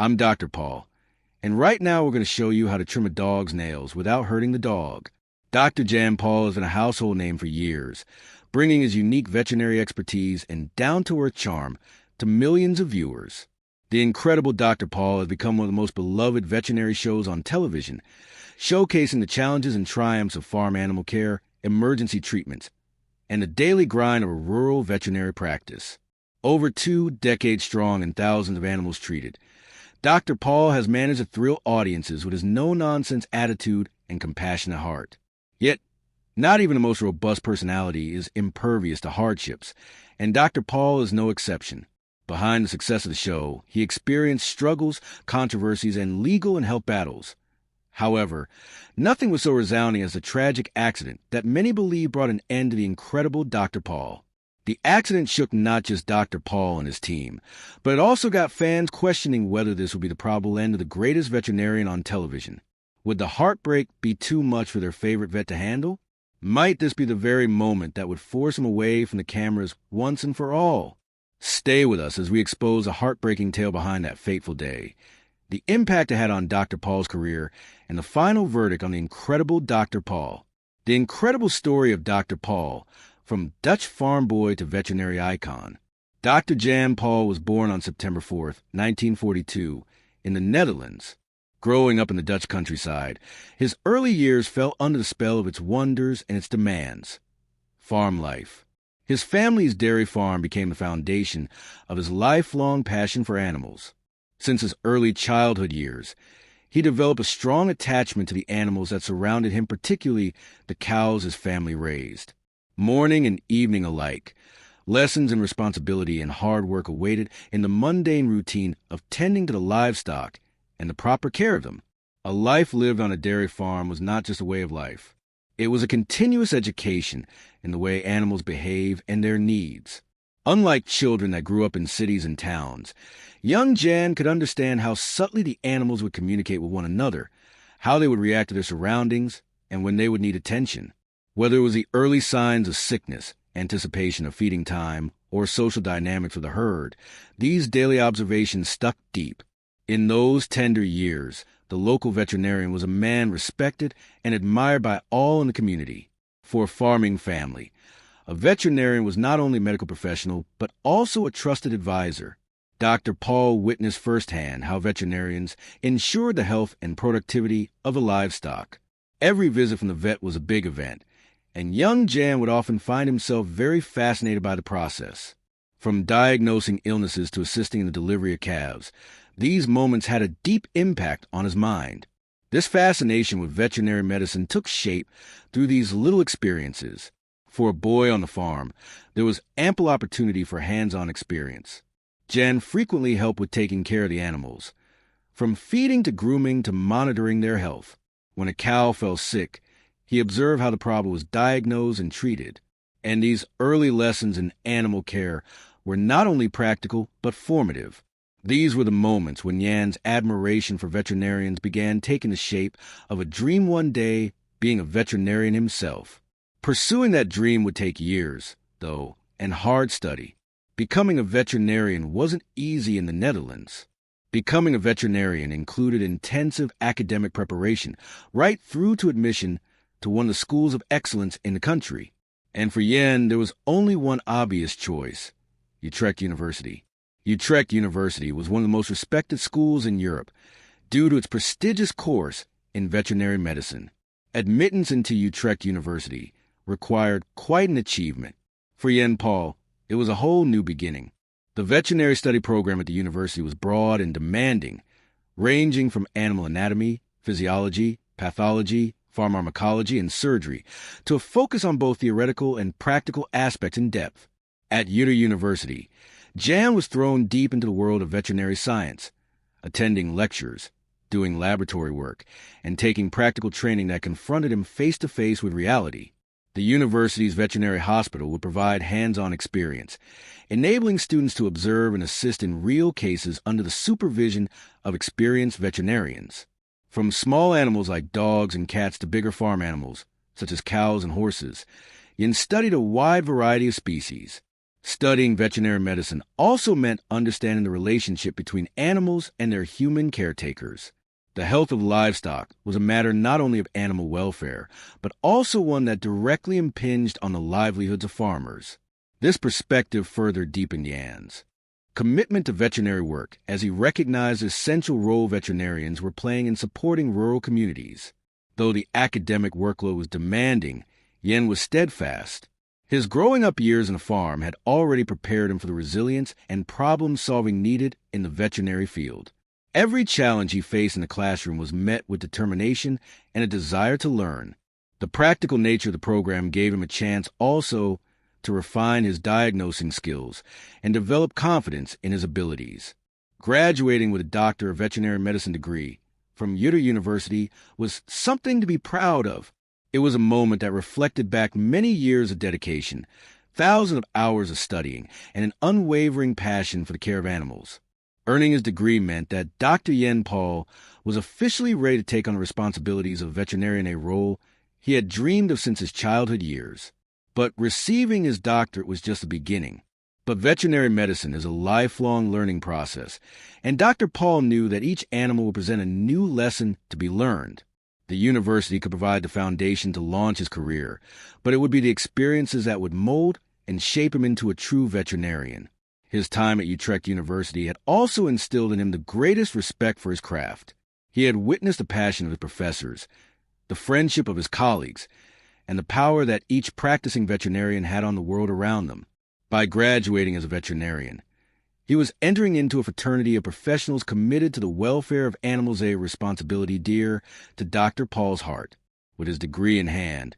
I'm Dr. Paul, and right now we're going to show you how to trim a dog's nails without hurting the dog. Dr. Jan Paul has been a household name for years, bringing his unique veterinary expertise and down-to-earth charm to millions of viewers. The incredible Dr. Paul has become one of the most beloved veterinary shows on television, showcasing the challenges and triumphs of farm animal care, emergency treatments, and the daily grind of a rural veterinary practice. Over 2 decades strong and thousands of animals treated, Dr. Paul has managed to thrill audiences with his no-nonsense attitude and compassionate heart. Yet, not even the most robust personality is impervious to hardships, and Dr. Paul is no exception. Behind the success of the show, he experienced struggles, controversies, and legal and health battles. However, nothing was so resounding as the tragic accident that many believe brought an end to the incredible Dr. Paul. The accident shook not just Dr. Paul and his team, but it also got fans questioning whether this would be the probable end of the greatest veterinarian on television. Would the heartbreak be too much for their favorite vet to handle? Might this be the very moment that would force him away from the cameras once and for all? Stay with us as we expose a heartbreaking tale behind that fateful day, the impact it had on Dr. Paul's career, and the final verdict on the incredible Dr. Paul. The incredible story of Dr. Paul, from Dutch farm boy to veterinary icon. Dr. Jan Paul was born on September 4, 1942, in the Netherlands. Growing up in the Dutch countryside, his early years fell under the spell of its wonders and its demands. Farm life. His family's dairy farm became the foundation of his lifelong passion for animals. Since his early childhood years, he developed a strong attachment to the animals that surrounded him, particularly the cows his family raised. Morning and evening alike, lessons in responsibility and hard work awaited in the mundane routine of tending to the livestock and the proper care of them. A life lived on a dairy farm was not just a way of life. It was a continuous education in the way animals behave and their needs. Unlike children that grew up in cities and towns, young Jan could understand how subtly the animals would communicate with one another, how they would react to their surroundings, and when they would need attention. Whether it was the early signs of sickness, anticipation of feeding time, or social dynamics of the herd, these daily observations stuck deep. In those tender years, the local veterinarian was a man respected and admired by all in the community. For a farming family, a veterinarian was not only a medical professional, but also a trusted advisor. Dr. Paul witnessed firsthand how veterinarians ensured the health and productivity of the livestock. Every visit from the vet was a big event, and young Jan would often find himself very fascinated by the process. From diagnosing illnesses to assisting in the delivery of calves, these moments had a deep impact on his mind. This fascination with veterinary medicine took shape through these little experiences. For a boy on the farm, there was ample opportunity for hands-on experience. Jan frequently helped with taking care of the animals, from feeding to grooming to monitoring their health. When a cow fell sick, he observed how the problem was diagnosed and treated. And these early lessons in animal care were not only practical, but formative. These were the moments when Jan's admiration for veterinarians began taking the shape of a dream one day being a veterinarian himself. Pursuing that dream would take years, though, and hard study. Becoming a veterinarian wasn't easy in the Netherlands. Becoming a veterinarian included intensive academic preparation, right through to admission to one of the schools of excellence in the country. And for Jan, there was only one obvious choice: Utrecht University. Utrecht University was one of the most respected schools in Europe due to its prestigious course in veterinary medicine. Admittance into Utrecht University required quite an achievement. For Jan Paul, it was a whole new beginning. The veterinary study program at the university was broad and demanding, ranging from animal anatomy, physiology, pathology, pharmacology, and surgery, to a focus on both theoretical and practical aspects in depth. At Utrecht University, Jan was thrown deep into the world of veterinary science, attending lectures, doing laboratory work, and taking practical training that confronted him face-to-face with reality. The university's veterinary hospital would provide hands-on experience, enabling students to observe and assist in real cases under the supervision of experienced veterinarians. From small animals like dogs and cats to bigger farm animals, such as cows and horses, Jan studied a wide variety of species. Studying veterinary medicine also meant understanding the relationship between animals and their human caretakers. The health of livestock was a matter not only of animal welfare, but also one that directly impinged on the livelihoods of farmers. This perspective further deepened Yan's commitment to veterinary work, as he recognized the essential role veterinarians were playing in supporting rural communities. Though the academic workload was demanding, Yan was steadfast. His growing up years on a farm had already prepared him for the resilience and problem-solving needed in the veterinary field. Every challenge he faced in the classroom was met with determination and a desire to learn. The practical nature of the program gave him a chance also to refine his diagnosing skills and develop confidence in his abilities. Graduating with a Doctor of Veterinary Medicine degree from University was something to be proud of. It was a moment that reflected back many years of dedication, thousands of hours of studying, and an unwavering passion for the care of animals. Earning his degree meant that Dr. Yan Paul was officially ready to take on the responsibilities of a veterinarian, a role he had dreamed of since his childhood years. But receiving his doctorate was just the beginning. But veterinary medicine is a lifelong learning process, and Dr. Paul knew that each animal would present a new lesson to be learned. The university could provide the foundation to launch his career, but it would be the experiences that would mold and shape him into a true veterinarian. His time at Utrecht University had also instilled in him the greatest respect for his craft. He had witnessed the passion of his professors, the friendship of his colleagues, and the power that each practicing veterinarian had on the world around them. By graduating as a veterinarian, he was entering into a fraternity of professionals committed to the welfare of animals, a responsibility dear to Dr. Paul's heart. With his degree in hand,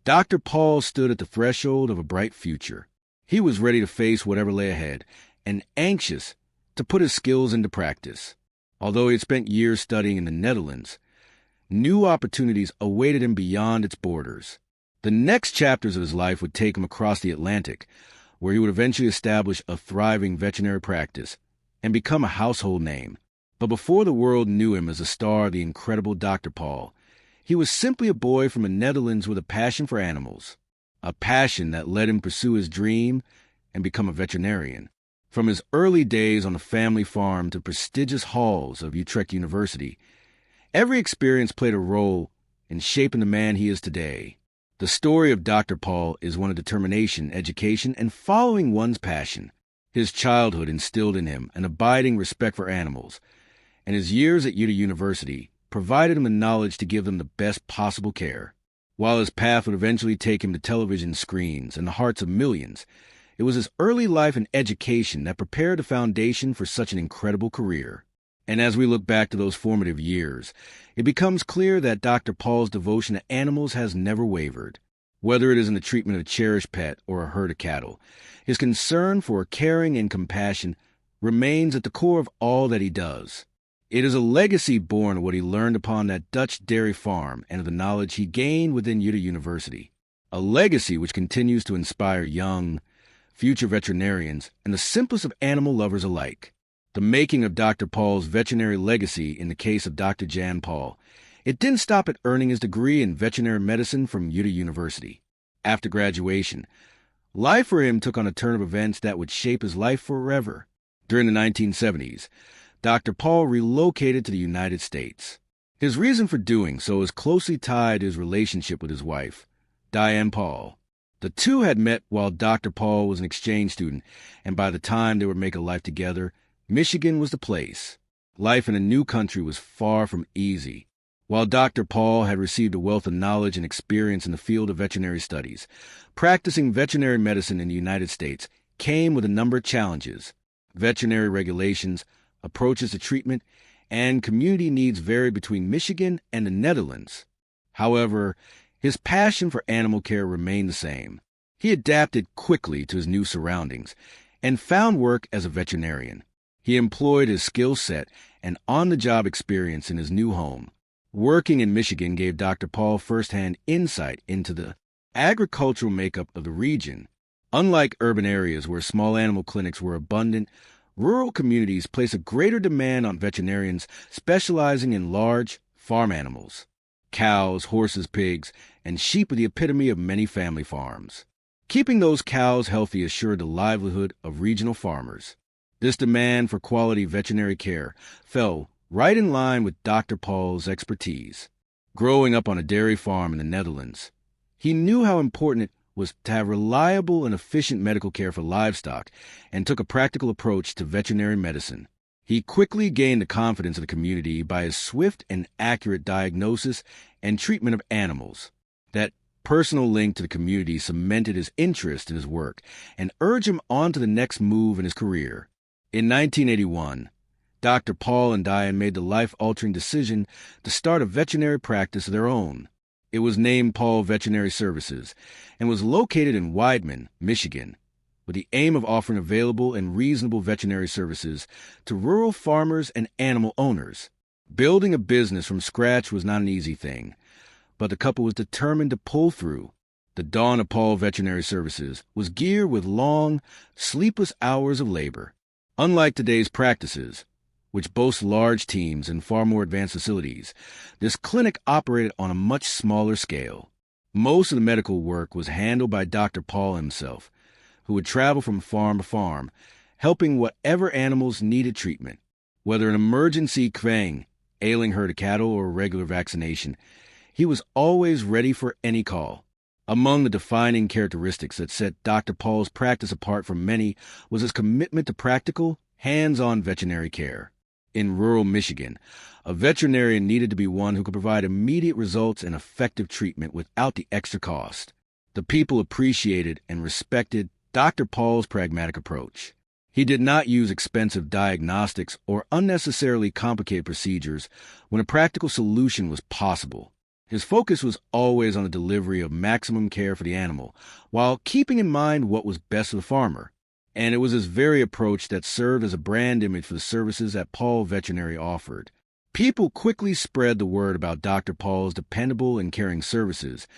Dr. Paul stood at the threshold of a bright future. He was ready to face whatever lay ahead, and anxious to put his skills into practice. Although he had spent years studying in the Netherlands, new opportunities awaited him beyond its borders. The next chapters of his life would take him across the Atlantic, where he would eventually establish a thriving veterinary practice and become a household name. But before the world knew him as a star of the incredible Dr. Paul, he was simply a boy from the Netherlands with a passion for animals, a passion that led him pursue his dream and become a veterinarian. From his early days on the family farm to prestigious halls of Utrecht University, every experience played a role in shaping the man he is today. The story of Dr. Paul is one of determination, education, and following one's passion. His childhood instilled in him an abiding respect for animals, and his years at University provided him the knowledge to give them the best possible care. While his path would eventually take him to television screens and the hearts of millions, it was his early life and education that prepared the foundation for such an incredible career. And as we look back to those formative years, it becomes clear that Dr. Paul's devotion to animals has never wavered. Whether it is in the treatment of a cherished pet or a herd of cattle, his concern for caring and compassion remains at the core of all that he does. It is a legacy born of what he learned upon that Dutch dairy farm and of the knowledge he gained within University. A legacy which continues to inspire young, future veterinarians and the simplest of animal lovers alike. The making of Dr. Paul's veterinary legacy in the case of Dr. Jan Paul. It didn't stop at earning his degree in veterinary medicine from University. After graduation, life for him took on a turn of events that would shape his life forever. During the 1970s, Dr. Paul relocated to the United States. His reason for doing so is closely tied to his relationship with his wife, Diane Paul. The two had met while Dr. Paul was an exchange student, and by the time they would make a life together, Michigan was the place. Life in a new country was far from easy. While Dr. Paul had received a wealth of knowledge and experience in the field of veterinary studies, practicing veterinary medicine in the United States came with a number of challenges. Veterinary regulations, approaches to treatment, and community needs varied between Michigan and the Netherlands. However, his passion for animal care remained the same. He adapted quickly to his new surroundings and found work as a veterinarian. He employed his skill set and on-the-job experience in his new home. Working in Michigan gave Dr. Paul firsthand insight into the agricultural makeup of the region. Unlike urban areas where small animal clinics were abundant, rural communities place a greater demand on veterinarians specializing in large farm animals. Cows, horses, pigs, and sheep are the epitome of many family farms. Keeping those cows healthy assured the livelihood of regional farmers. This demand for quality veterinary care fell right in line with Dr. Paul's expertise. Growing up on a dairy farm in the Netherlands, he knew how important it was to have reliable and efficient medical care for livestock and took a practical approach to veterinary medicine. He quickly gained the confidence of the community by his swift and accurate diagnosis and treatment of animals. That personal link to the community cemented his interest in his work and urged him on to the next move in his career. In 1981, Dr. Paul and Diane made the life-altering decision to start a veterinary practice of their own. It was named Paul Veterinary Services and was located in Weidman, Michigan, with the aim of offering available and reasonable veterinary services to rural farmers and animal owners. Building a business from scratch was not an easy thing, but the couple was determined to pull through. The dawn of Paul Veterinary Services was geared with long, sleepless hours of labor. Unlike today's practices, which boast large teams and far more advanced facilities, this clinic operated on a much smaller scale. Most of the medical work was handled by Dr. Paul himself, who would travel from farm to farm, helping whatever animals needed treatment. Whether an emergency kvang, ailing herd of cattle, or a regular vaccination, he was always ready for any call. Among the defining characteristics that set Dr. Paul's practice apart from many was his commitment to practical, hands-on veterinary care. In rural Michigan, a veterinarian needed to be one who could provide immediate results and effective treatment without the extra cost. The people appreciated and respected Dr. Paul's pragmatic approach. He did not use expensive diagnostics or unnecessarily complicated procedures when a practical solution was possible. His focus was always on the delivery of maximum care for the animal, while keeping in mind what was best for the farmer. And it was this very approach that served as a brand image for the services that Paul Veterinary offered. People quickly spread the word about Dr. Paul's dependable and caring services,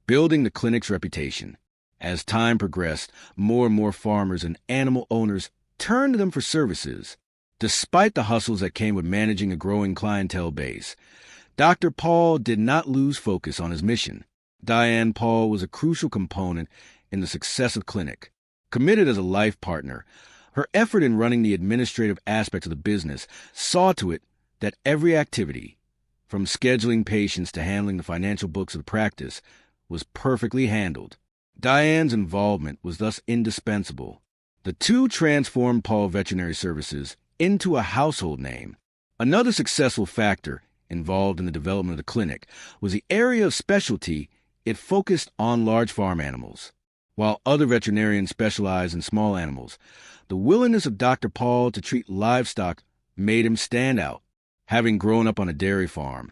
building the clinic's reputation. As time progressed, more and more farmers and animal owners turned to them for services. Despite the hustles that came with managing a growing clientele base, Dr. Paul did not lose focus on his mission. Diane Paul was a crucial component in the success of the clinic. Committed as a life partner, her effort in running the administrative aspects of the business saw to it that every activity, from scheduling patients to handling the financial books of the practice, was perfectly handled. Diane's involvement was thus indispensable. The two transformed Paul Veterinary Services into a household name. Another successful factor involved in the development of the clinic was the area of specialty it focused on large farm animals. While other veterinarians specialize in small animals, the willingness of Dr. Paul to treat livestock made him stand out. Having grown up on a dairy farm,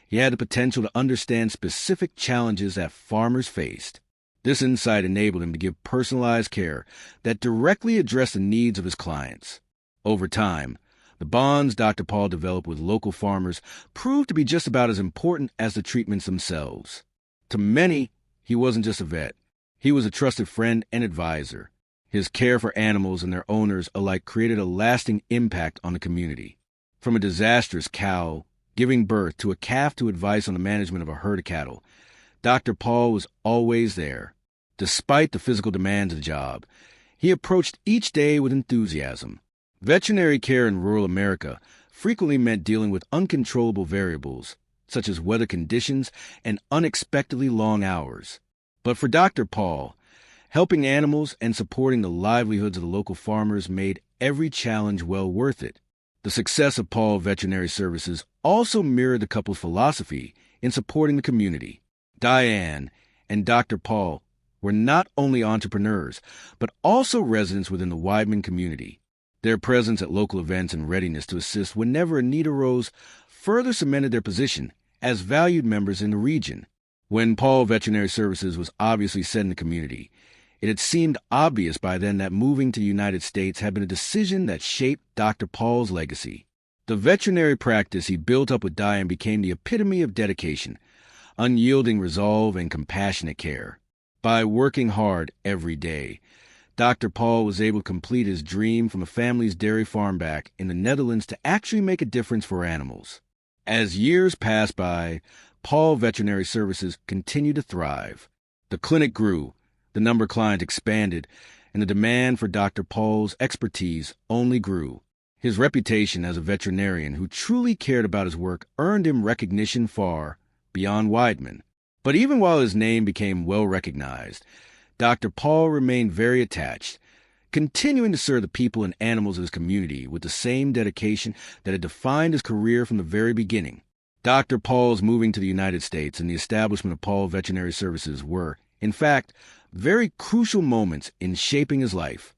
he had the potential to understand specific challenges that farmers faced. This insight enabled him to give personalized care that directly addressed the needs of his clients. Over time, the bonds Dr. Paul developed with local farmers proved to be just about as important as the treatments themselves. To many, he wasn't just a vet. He was a trusted friend and advisor. His care for animals and their owners alike created a lasting impact on the community. From a disastrous cow giving birth to a calf to advice on the management of a herd of cattle, Dr. Paul was always there. Despite the physical demands of the job, he approached each day with enthusiasm. Veterinary care in rural America frequently meant dealing with uncontrollable variables, such as weather conditions and unexpectedly long hours. But for Dr. Paul, helping animals and supporting the livelihoods of the local farmers made every challenge well worth it. The success of Paul Veterinary Services also mirrored the couple's philosophy in supporting the community. Diane and Dr. Paul were not only entrepreneurs, but also residents within the Weidman community. Their presence at local events and readiness to assist whenever a need arose further cemented their position as valued members in the region. When Paul Veterinary Services was obviously set in the community, it had seemed obvious by then that moving to the United States had been a decision that shaped Dr. Paul's legacy. The veterinary practice he built up with Diane became the epitome of dedication, unyielding resolve, and compassionate care. By working hard every day, Dr. Paul was able to complete his dream from a family's dairy farm back in the Netherlands to actually make a difference for animals. As years passed by, Paul Veterinary Services continued to thrive. The clinic grew, The number of clients expanded, and the demand for Dr. Paul's expertise only grew. His reputation as a veterinarian who truly cared about his work earned him recognition far beyond Weidman. But even while his name became well recognized, Dr. Paul remained very attached, continuing to serve the people and animals of his community with the same dedication that had defined his career from the very beginning. Dr. Paul's moving to the United States and the establishment of Paul Veterinary Services were, in fact, very crucial moments in shaping his life.